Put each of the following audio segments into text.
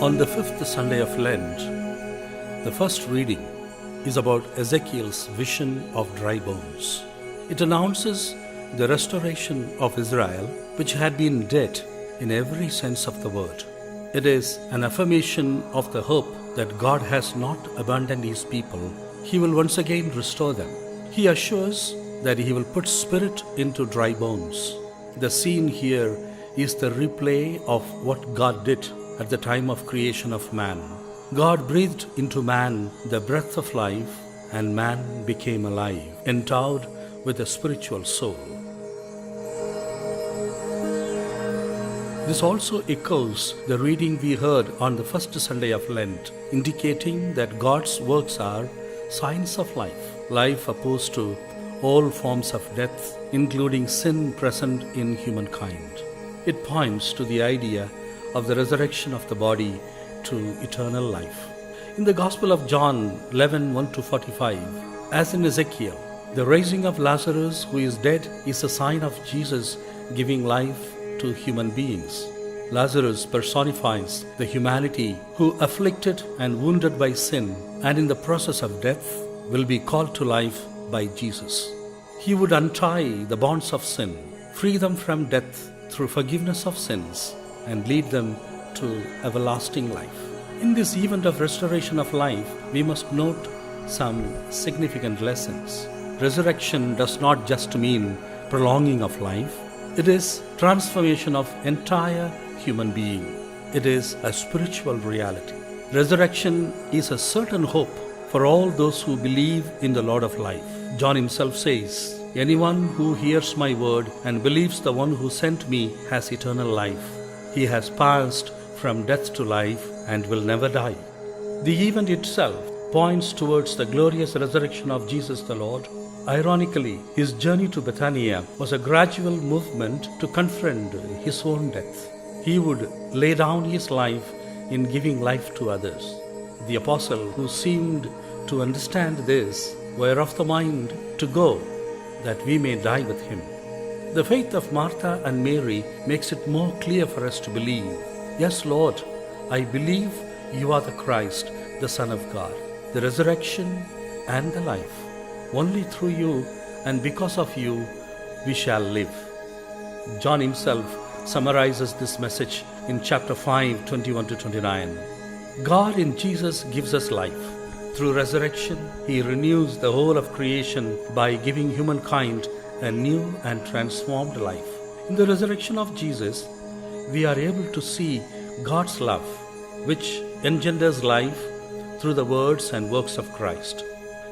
On the fifth Sunday of Lent, the first reading is about Ezekiel's vision of dry bones. It announces the restoration of Israel, which had been dead in every sense of the word. It is an affirmation of the hope that God has not abandoned His people. He will once again restore them. He assures that He will put spirit into dry bones. The scene here is the replay of what God did at the time of creation of man. God breathed into man the breath of life, and man became alive, endowed with a spiritual soul. This also echoes the reading we heard on the first Sunday of Lent, indicating that God's works are signs of life opposed to all forms of death, including sin present in humankind. It points to the idea of the resurrection of the body to eternal life. In the Gospel of John 11:1-45, as in Ezekiel, the raising of Lazarus who is dead is a sign of Jesus giving life to human beings. Lazarus personifies the humanity who, afflicted and wounded by sin and in the process of death, will be called to life by Jesus. He would untie the bonds of sin, free them from death through forgiveness of sins, and lead them to everlasting life. In this event of restoration of life, we must note some significant lessons. Resurrection does not just mean prolonging of life. It is transformation of entire human being. It is a spiritual reality. Resurrection is a certain hope for all those who believe in the Lord of life. John himself says, "Anyone who hears my word and believes the one who sent me has eternal life. He has passed from death to life and will never die." The event itself points towards the glorious resurrection of Jesus the Lord. Ironically, his journey to Bethania was a gradual movement to confront his own death. He would lay down his life in giving life to others. The apostle, who seemed to understand this, were of the mind to go, that we may die with him. The faith of Martha and Mary makes it more clear for us to believe, "Yes, Lord, I believe you are the Christ, the Son of God, the resurrection and the life. Only through you and because of you we shall live." John himself summarizes this message in chapter 5, 21-29. God in Jesus gives us life. Through resurrection, He renews the whole of creation by giving humankind a new and transformed life. In the resurrection of Jesus, we are able to see God's love, which engenders life through the words and works of Christ.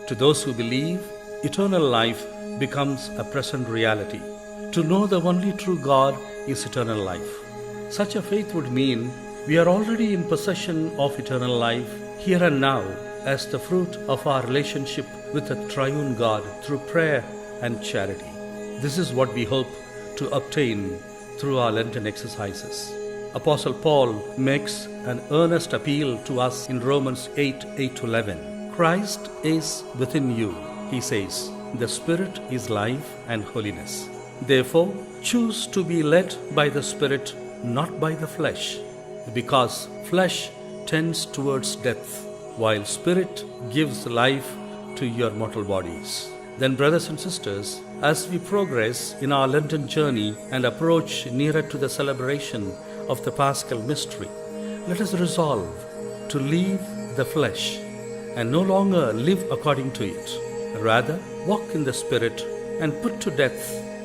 To those who believe, eternal life becomes a present reality. To know the only true God is eternal life. Such a faith would mean we are already in possession of eternal life here and now as the fruit of our relationship with the triune God through prayer and charity. This is what we hope to obtain through our Lenten exercises. Apostle Paul makes an earnest appeal to us in Romans 8:8-11. "Christ is within you," he says. "The Spirit is life and holiness. Therefore, choose to be led by the Spirit, not by the flesh, because flesh tends towards death, while Spirit gives life to your mortal bodies." Then, brothers and sisters, as we progress in our Lenten journey and approach nearer to the celebration of the Paschal mystery, let us resolve to leave the flesh and no longer live according to it. Rather, walk in the Spirit and put to death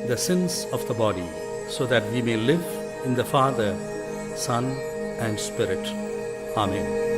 the sins of the body, so that we may live in the Father, Son, and Spirit. Amen.